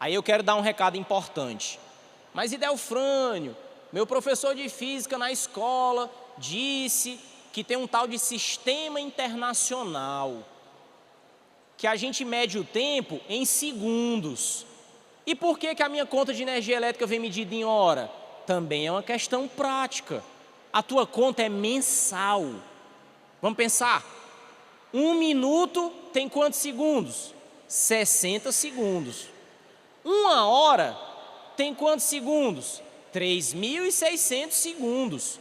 Aí eu quero dar um recado importante. Mas Idelfrânio, meu professor de física na escola disse que tem um tal de sistema internacional, que a gente mede o tempo em segundos. E por que a minha conta de energia elétrica vem medida em hora? Também é uma questão prática. A tua conta é mensal. Vamos pensar. 1 minuto tem quantos segundos? 60 segundos. 1 hora tem quantos segundos? 3.600 segundos.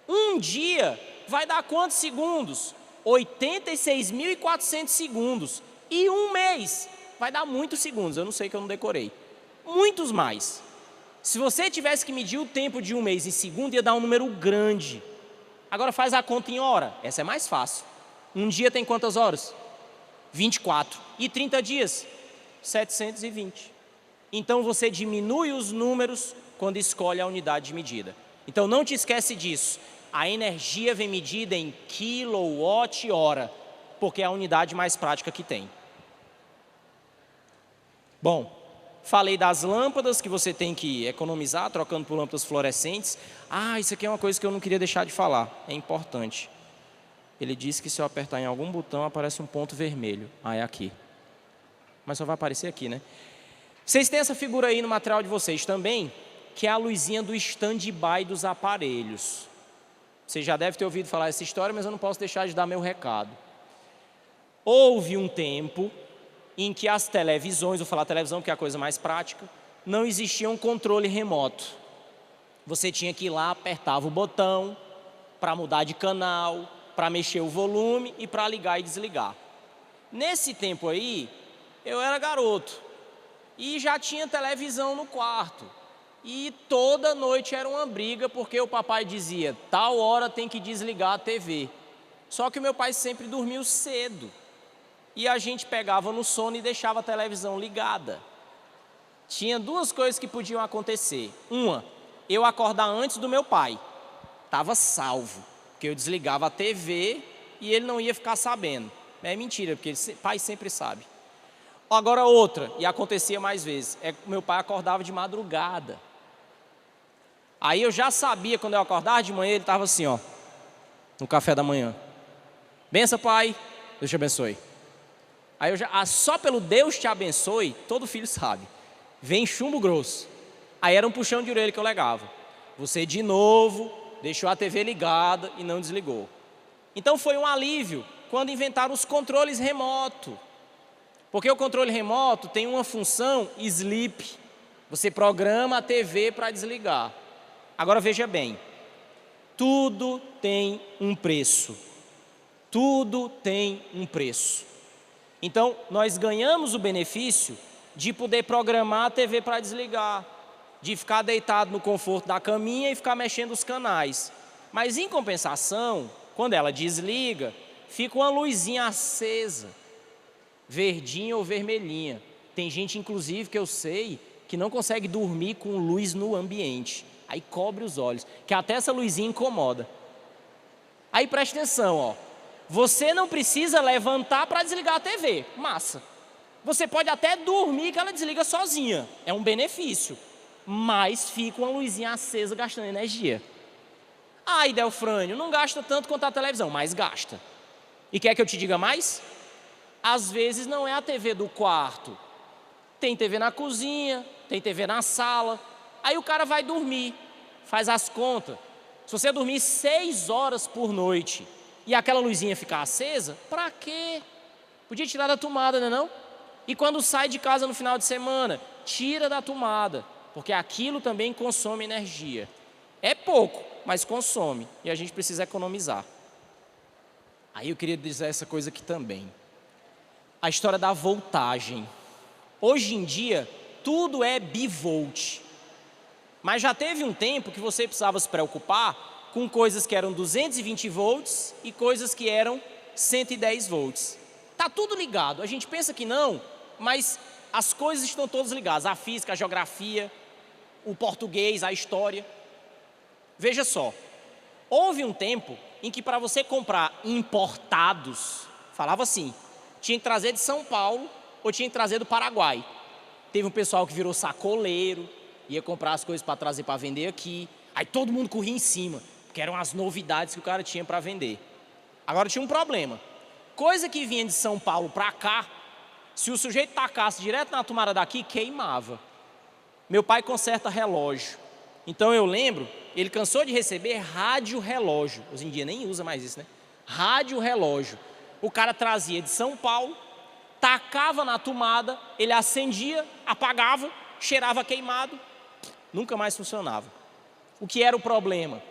Um dia vai dar quantos segundos? 86.400 segundos. E um mês vai dar muitos segundos. Eu não sei, que eu não decorei. Muitos mais. Se você tivesse que medir o tempo de um mês em segundo, ia dar um número grande. Agora faz a conta em hora. Essa é mais fácil. Um dia tem quantas horas? 24. E 30 dias? 720. Então você diminui os números quando escolhe a unidade de medida. Então não te esquece disso. A energia vem medida em quilowatt-hora, porque é a unidade mais prática que tem. Bom, falei das lâmpadas que você tem que economizar, trocando por lâmpadas fluorescentes. Isso aqui é uma coisa que eu não queria deixar de falar, é importante. Ele disse que se eu apertar em algum botão, aparece um ponto vermelho. É aqui. Mas só vai aparecer aqui, né? Vocês têm essa figura aí no material de vocês também, que é a luzinha do stand-by dos aparelhos. Você já deve ter ouvido falar essa história, mas eu não posso deixar de dar meu recado. Houve um tempo em que as televisões, vou falar televisão porque é a coisa mais prática, não existia um controle remoto. Você tinha que ir lá, apertava o botão para mudar de canal, para mexer o volume e para ligar e desligar. Nesse tempo aí, eu era garoto e já tinha televisão no quarto. E toda noite era uma briga, porque o papai dizia, tal hora tem que desligar a TV. Só que o meu pai sempre dormiu cedo. E a gente pegava no sono e deixava a televisão ligada. Tinha duas coisas que podiam acontecer. Uma, eu acordar antes do meu pai. Estava salvo, porque eu desligava a TV e ele não ia ficar sabendo. É mentira, porque o pai sempre sabe. Agora outra, e acontecia mais vezes, é que meu pai acordava de madrugada. Aí eu já sabia, quando eu acordava de manhã, ele estava assim, ó, no café da manhã. Benção, pai, Deus te abençoe. Aí eu já, só pelo Deus te abençoe, todo filho sabe, vem chumbo grosso. Aí era um puxão de orelha que eu legava. Você de novo deixou a TV ligada e não desligou. Então foi um alívio quando inventaram os controles remotos. Porque o controle remoto tem uma função sleep. Você programa a TV para desligar. Agora veja bem, tudo tem um preço. Tudo tem um preço. Então, nós ganhamos o benefício de poder programar a TV para desligar, de ficar deitado no conforto da caminha e ficar mexendo os canais. Mas, em compensação, quando ela desliga, fica uma luzinha acesa, verdinha ou vermelhinha. Tem gente, inclusive, que eu sei, que não consegue dormir com luz no ambiente. Aí cobre os olhos, que até essa luzinha incomoda. Aí preste atenção, ó. Você não precisa levantar para desligar a TV, massa. Você pode até dormir que ela desliga sozinha, é um benefício. Mas fica uma luzinha acesa gastando energia. Idelfrânio, não gasta tanto quanto a televisão, mas gasta. E quer que eu te diga mais? Às vezes não é a TV do quarto. Tem TV na cozinha, tem TV na sala. Aí o cara vai dormir, faz as contas. Se você dormir 6 horas por noite e aquela luzinha ficar acesa, pra quê? Podia tirar da tomada, não? E quando sai de casa no final de semana, tira da tomada, porque aquilo também consome energia. É pouco, mas consome, e a gente precisa economizar. Aí eu queria dizer essa coisa aqui também. A história da voltagem. Hoje em dia, tudo é bivolt. Mas já teve um tempo que você precisava se preocupar com coisas que eram 220 volts e coisas que eram 110 volts. Está tudo ligado. A gente pensa que não, mas as coisas estão todas ligadas. A física, a geografia, o português, a história. Veja só, houve um tempo em que para você comprar importados, falava assim, tinha que trazer de São Paulo ou tinha que trazer do Paraguai. Teve um pessoal que virou sacoleiro, ia comprar as coisas para trazer para vender aqui. Aí todo mundo corria em cima, porque eram as novidades que o cara tinha para vender. Agora tinha um problema. Coisa que vinha de São Paulo para cá, se o sujeito tacasse direto na tomada daqui, queimava. Meu pai conserta relógio. Então eu lembro, ele cansou de receber rádio-relógio. Hoje em dia nem usa mais isso, né? Rádio-relógio. O cara trazia de São Paulo, tacava na tomada, ele acendia, apagava, cheirava queimado, nunca mais funcionava. O que era o problema?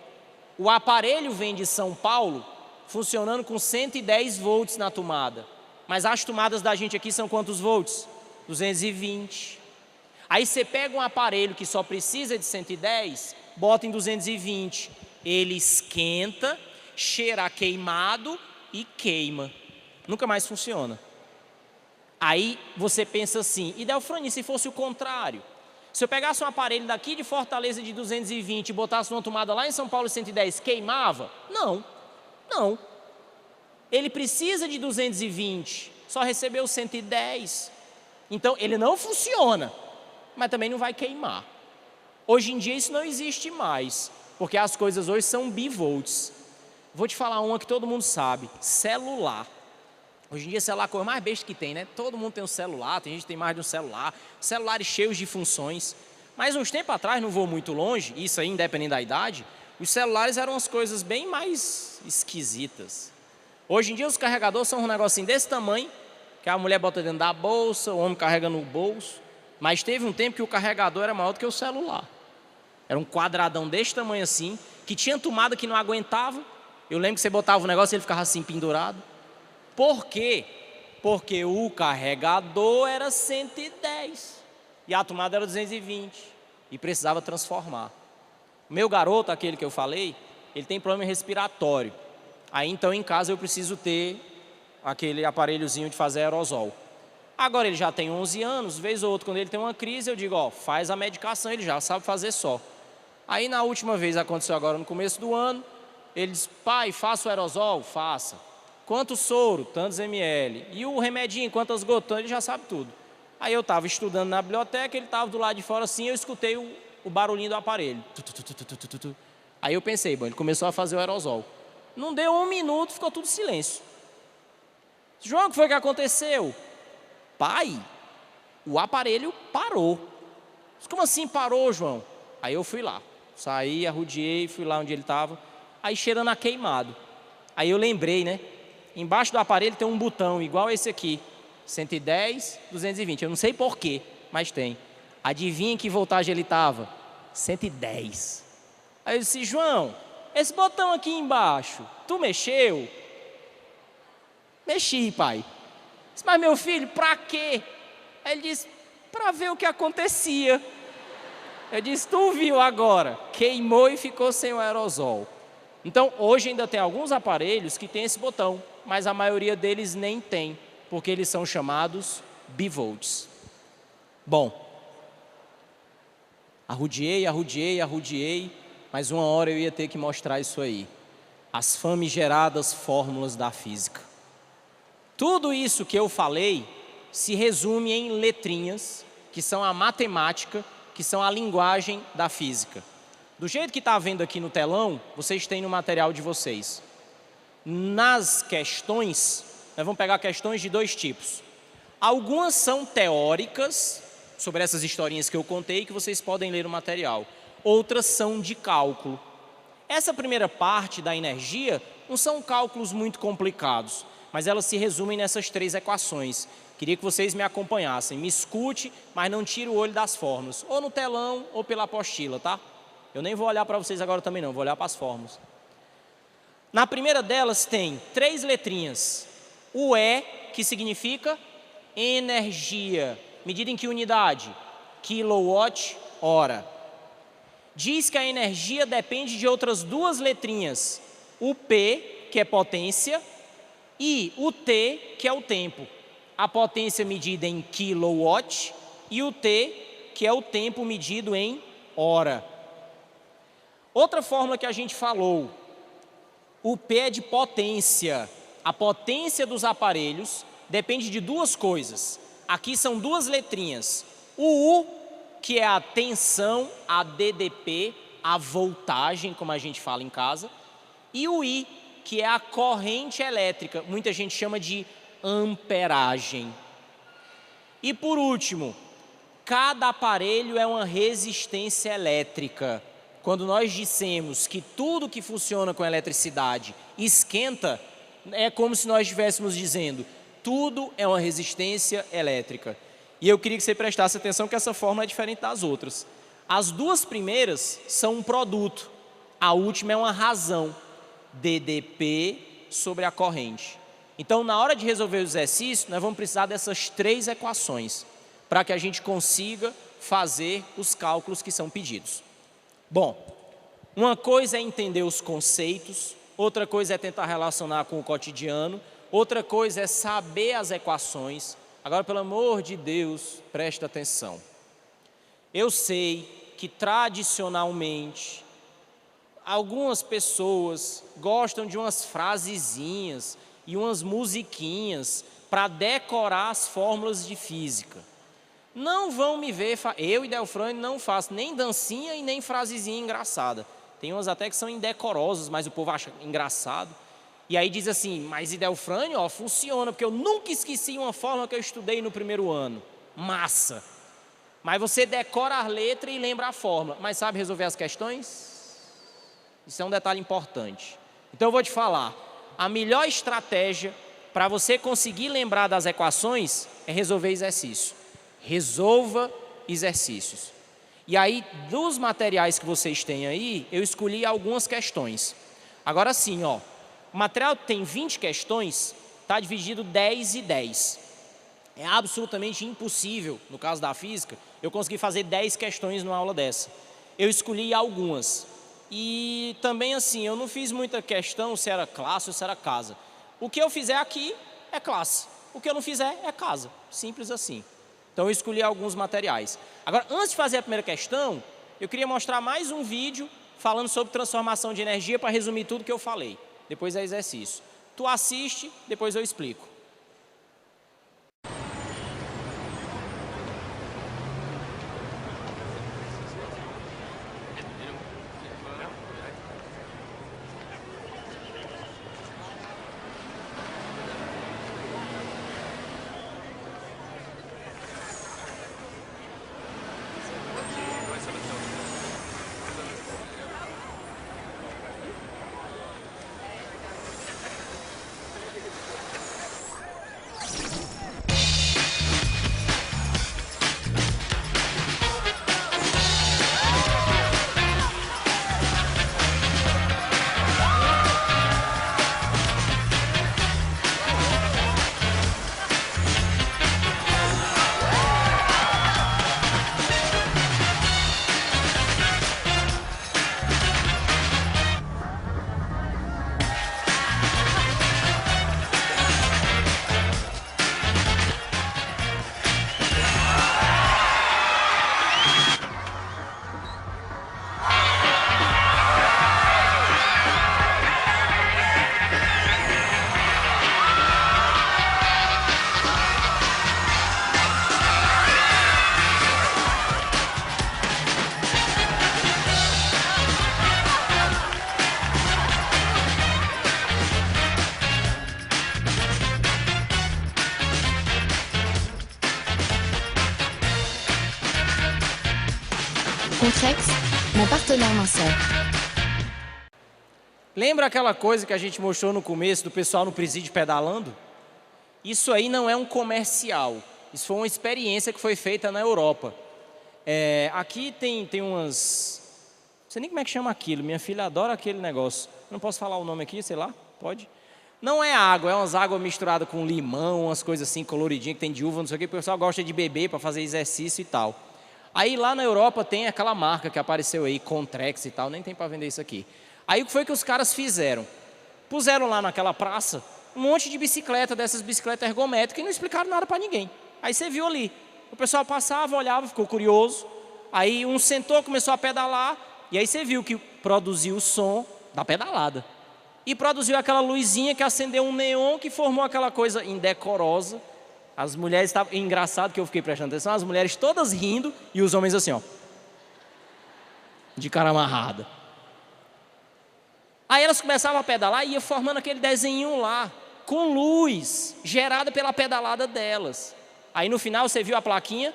O aparelho vem de São Paulo funcionando com 110 volts na tomada. Mas as tomadas da gente aqui são quantos volts? 220. Aí você pega um aparelho que só precisa de 110, bota em 220. Ele esquenta, cheira queimado e queima. Nunca mais funciona. Aí você pensa assim, e Delfrani, se fosse o contrário? Se eu pegasse um aparelho daqui de Fortaleza de 220 e botasse uma tomada lá em São Paulo 110, queimava? Não, não. Ele precisa de 220, só recebeu 110. Então ele não funciona, mas também não vai queimar. Hoje em dia isso não existe mais, porque as coisas hoje são bivolts. Vou te falar uma que todo mundo sabe, celular. Hoje em dia, celular é a coisa mais besta que tem, né? Todo mundo tem um celular, tem gente que tem mais de um celular, celulares cheios de funções. Mas uns tempos atrás, não vou muito longe, isso aí independente da idade, os celulares eram umas coisas bem mais esquisitas. Hoje em dia, os carregadores são um negocinho desse tamanho, que a mulher bota dentro da bolsa, o homem carrega no bolso. Mas teve um tempo que o carregador era maior do que o celular. Era um quadradão desse tamanho assim, que tinha tomada que não aguentava. Eu lembro que você botava o negócio e ele ficava assim pendurado. Por quê? Porque o carregador era 110 e a tomada era 220 e precisava transformar. O meu garoto, aquele que eu falei, ele tem problema respiratório. Aí então em casa eu preciso ter aquele aparelhozinho de fazer aerosol. Agora ele já tem 11 anos, vez ou outra quando ele tem uma crise eu digo, ó, faz a medicação, ele já sabe fazer só. Aí na última vez, aconteceu agora no começo do ano, ele disse, pai, faça o aerosol? Faça. Quanto soro? Tantos ml. E o remedinho, quantas gotas? Ele já sabe tudo. Aí eu estava estudando na biblioteca, ele estava do lado de fora assim, eu escutei o barulhinho do aparelho. Aí eu pensei, bom, ele começou a fazer o aerosol. Não deu um minuto, ficou tudo silêncio. João, o que foi que aconteceu? Pai, o aparelho parou. Como assim parou, João? Aí eu fui lá, saí, arrodeei, fui lá onde ele estava, aí cheirando a queimado. Aí eu lembrei, né? Embaixo do aparelho tem um botão igual esse aqui, 110, 220. Eu não sei porquê, mas tem. Adivinha que voltagem ele estava? 110. Aí eu disse, João, esse botão aqui embaixo, tu mexeu? Mexi, pai. Disse, mas meu filho, pra quê? Aí ele disse, para ver o que acontecia. Eu disse, tu viu agora? Queimou e ficou sem o aerosol. Então, hoje ainda tem alguns aparelhos que tem esse botão, mas a maioria deles nem tem, porque eles são chamados bivolts. Bom, arrodeei, mas uma hora eu ia ter que mostrar isso aí. As famigeradas fórmulas da física. Tudo isso que eu falei se resume em letrinhas, que são a matemática, que são a linguagem da física. Do jeito que está vendo aqui no telão, vocês têm no material de vocês. Nas questões, nós vamos pegar questões de dois tipos. Algumas são teóricas, sobre essas historinhas que eu contei, que vocês podem ler no material. Outras são de cálculo. Essa primeira parte da energia não são cálculos muito complicados, mas elas se resumem nessas três equações. Queria que vocês me acompanhassem. Me escute, mas não tire o olho das fórmulas, ou no telão ou pela apostila, tá? Eu nem vou olhar para vocês agora também não, vou olhar para as fórmulas. Na primeira delas tem três letrinhas. O E, que significa energia. Medida em que unidade? Quilowatt-hora. Diz que a energia depende de outras duas letrinhas. O P, que é potência, e o T, que é o tempo. A potência medida em quilowatt e o T, que é o tempo medido em hora. Outra fórmula que a gente falou, o P é de potência. A potência dos aparelhos depende de duas coisas. Aqui são duas letrinhas. O U, que é a tensão, a DDP, a voltagem, como a gente fala em casa. E o I, que é a corrente elétrica, muita gente chama de amperagem. E por último, cada aparelho é uma resistência elétrica. Quando nós dissemos que tudo que funciona com eletricidade esquenta, é como se nós estivéssemos dizendo, tudo é uma resistência elétrica. E eu queria que você prestasse atenção que essa fórmula é diferente das outras. As duas primeiras são um produto, a última é uma razão, DDP sobre a corrente. Então, na hora de resolver o exercício, nós vamos precisar dessas 3 equações, para que a gente consiga fazer os cálculos que são pedidos. Bom, uma coisa é entender os conceitos, outra coisa é tentar relacionar com o cotidiano, outra coisa é saber as equações. Agora, pelo amor de Deus, presta atenção. Eu sei que tradicionalmente algumas pessoas gostam de umas frasezinhas e umas musiquinhas para decorar as fórmulas de física. Não vão me ver, eu e Delfrânio não faço nem dancinha e nem frasezinha engraçada. Tem umas até que são indecorosas, mas o povo acha engraçado. E aí diz assim, mas Delfrânio, ó, funciona, porque eu nunca esqueci uma fórmula que eu estudei no primeiro ano. Massa! Mas você decora a letra e lembra a fórmula, mas sabe resolver as questões? Isso é um detalhe importante. Então eu vou te falar, a melhor estratégia para você conseguir lembrar das equações é resolver exercício. Resolva exercícios. E aí, dos materiais que vocês têm aí, eu escolhi algumas questões. Agora sim, ó, o material tem 20 questões, está dividido 10 e 10. É absolutamente impossível, no caso da física, eu conseguir fazer 10 questões numa aula dessa. Eu escolhi algumas. E também assim, eu não fiz muita questão se era classe ou se era casa. O que eu fizer aqui é classe, o que eu não fizer é casa, simples assim. Então eu escolhi alguns materiais. Agora, antes de fazer a primeira questão, eu queria mostrar mais um vídeo falando sobre transformação de energia para resumir tudo que eu falei. Depois é exercício. Tu assiste, depois eu explico. Contrex, mon partenaire mensuel. Lembra aquela coisa que a gente mostrou no começo do pessoal no presídio pedalando? Isso aí não é um comercial. Isso foi uma experiência que foi feita na Europa. Aqui tem umas... Não sei nem como é que chama aquilo. Minha filha adora aquele negócio. Não posso falar o nome aqui, sei lá? Pode? Não é água, é umas águas misturadas com limão, umas coisas assim coloridinhas que tem de uva, não sei o que. O pessoal gosta de beber para fazer exercício e tal. Aí lá na Europa tem aquela marca que apareceu aí, Contrex e tal, nem tem para vender isso aqui. Aí o que foi que os caras fizeram? Puseram lá naquela praça um monte de bicicleta, dessas bicicletas ergométricas e não explicaram nada para ninguém. Aí você viu ali, o pessoal passava, olhava, ficou curioso, aí um sentou, começou a pedalar, e aí você viu que produziu o som da pedalada. E produziu aquela luzinha que acendeu um neon que formou aquela coisa indecorosa, As mulheres estavam... Engraçado que eu fiquei prestando atenção, as mulheres todas rindo e os homens assim, ó. De cara amarrada. Aí elas começavam a pedalar e ia formando aquele desenho lá, com luz, gerada pela pedalada delas. Aí no final você viu a plaquinha,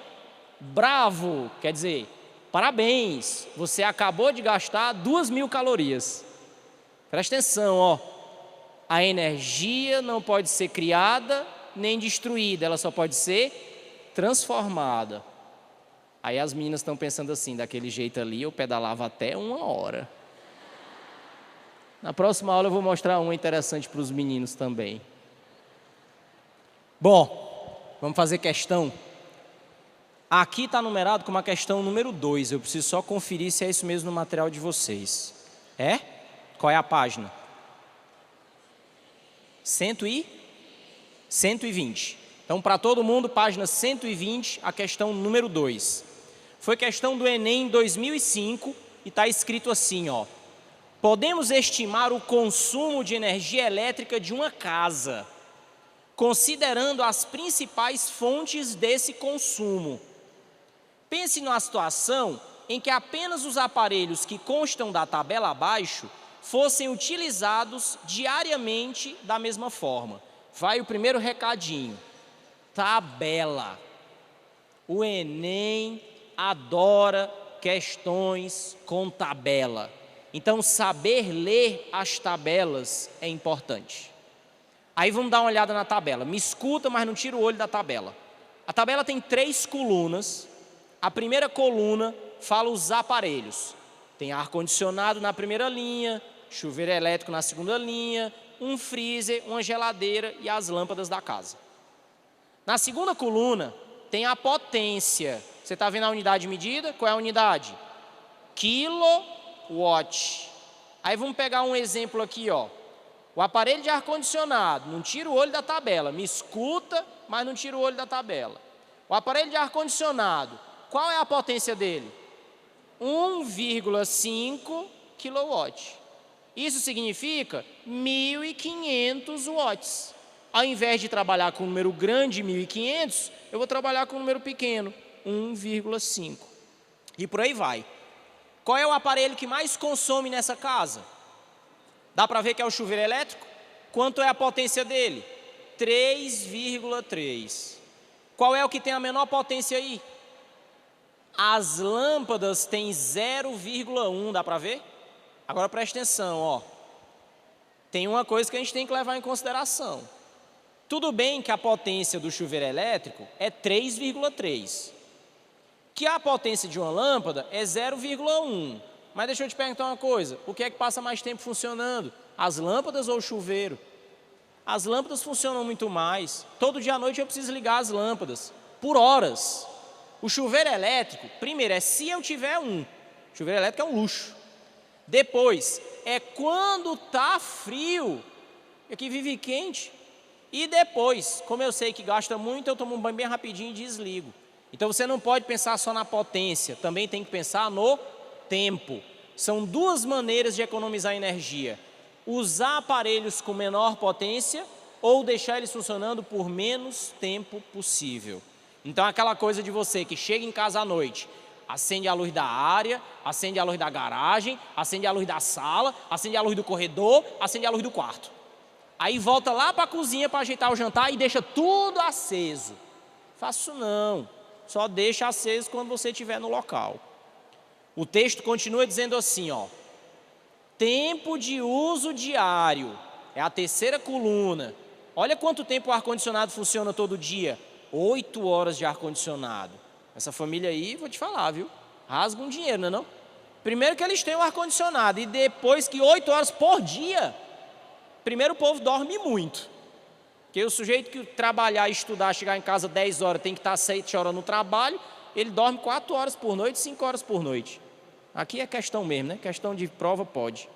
bravo, quer dizer, parabéns, você acabou de gastar 2.000 calorias. Presta atenção, ó. A energia não pode ser criada nem destruída, ela só pode ser transformada. Aí as meninas estão pensando assim, daquele jeito ali, eu pedalava até 1 hora. Na próxima aula eu vou mostrar uma interessante para os meninos também. Bom, vamos fazer questão. Aqui está numerado como a questão número 2. Eu preciso só conferir se é isso mesmo no material de vocês. É? Qual é a página? 120. Então, para todo mundo, página 120, a questão número 2. Foi questão do Enem em 2005 e está escrito assim, ó. Podemos estimar o consumo de energia elétrica de uma casa, considerando as principais fontes desse consumo. Pense numa situação em que apenas os aparelhos que constam da tabela abaixo fossem utilizados diariamente da mesma forma. Vai o primeiro recadinho. Tabela. O Enem adora questões com tabela. Então, saber ler as tabelas é importante. Aí vamos dar uma olhada na tabela. Me escuta, mas não tira o olho da tabela. A tabela tem 3 colunas. A primeira coluna fala os aparelhos. Tem ar-condicionado na primeira linha, chuveiro elétrico na segunda linha, um freezer, uma geladeira e as lâmpadas da casa. Na segunda coluna tem a potência. Você está vendo a unidade de medida? Qual é a unidade? Kilowatt. Aí vamos pegar um exemplo aqui, ó. O aparelho de ar-condicionado, não tira o olho da tabela. Me escuta, mas não tira o olho da tabela. O aparelho de ar-condicionado, qual é a potência dele? 1,5 kW. Isso significa 1.500 watts. Ao invés de trabalhar com um número grande, 1.500, eu vou trabalhar com um número pequeno, 1,5. E por aí vai. Qual é o aparelho que mais consome nessa casa? Dá para ver que é o chuveiro elétrico? Quanto é a potência dele? 3,3. Qual é o que tem a menor potência aí? As lâmpadas têm 0,1, dá para ver? Agora preste atenção, ó. Tem uma coisa que a gente tem que levar em consideração. Tudo bem que a potência do chuveiro elétrico é 3,3. Que a potência de uma lâmpada é 0,1. Mas deixa eu te perguntar uma coisa. O que é que passa mais tempo funcionando? As lâmpadas ou o chuveiro? As lâmpadas funcionam muito mais. Todo dia à noite eu preciso ligar as lâmpadas. Por horas. O chuveiro elétrico, primeiro, é se eu tiver um. O chuveiro elétrico é um luxo. Depois, é quando está frio, aqui vive quente. E depois, como eu sei que gasta muito, eu tomo um banho bem rapidinho e desligo. Então você não pode pensar só na potência, também tem que pensar no tempo. São 2 maneiras de economizar energia. Usar aparelhos com menor potência ou deixar eles funcionando por menos tempo possível. Então aquela coisa de você que chega em casa à noite, acende a luz da área, acende a luz da garagem, acende a luz da sala, acende a luz do corredor, acende a luz do quarto. Aí volta lá para a cozinha para ajeitar o jantar e deixa tudo aceso. Faço não, só deixa aceso quando você estiver no local. O texto continua dizendo assim, ó. Tempo de uso diário, é a 3ª coluna. Olha quanto tempo o ar-condicionado funciona todo dia. 8 horas de ar-condicionado. Essa família aí, vou te falar, viu? Rasga um dinheiro, não é não? Primeiro que eles têm o ar-condicionado e depois que 8 horas por dia, primeiro o povo dorme muito. Porque o sujeito que trabalhar, estudar, chegar em casa 10 horas, tem que estar 7 horas no trabalho, ele dorme 4 horas por noite, 5 horas por noite. Aqui é questão mesmo, né? Questão de prova, pode.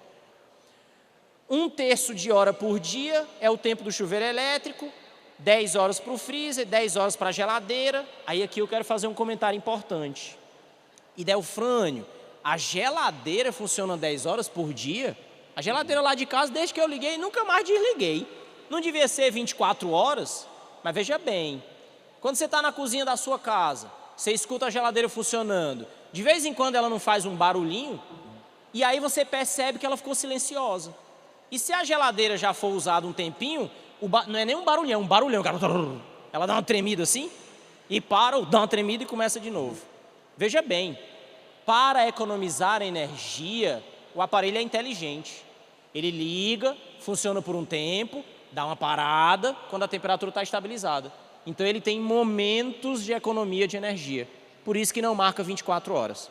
1/3 de hora por dia é o tempo do chuveiro elétrico, 10 horas para o freezer, 10 horas para a geladeira. Aí aqui eu quero fazer um comentário importante. E Delfrânio, a geladeira funciona 10 horas por dia? A geladeira lá de casa, desde que eu liguei, nunca mais desliguei. Não devia ser 24 horas, mas veja bem, Quando você está na cozinha da sua casa, você escuta a geladeira funcionando, de vez em quando ela não faz um barulhinho, e aí você percebe que ela ficou silenciosa. E se a geladeira já for usada um tempinho, não é nem um barulhão, é um barulhão. Ela dá uma tremida assim, e para, dá uma tremida e começa de novo. Veja bem, para economizar energia, o aparelho é inteligente. Ele liga, funciona por um tempo, dá uma parada quando a temperatura está estabilizada. Então ele tem momentos de economia de energia. Por isso que não marca 24 horas.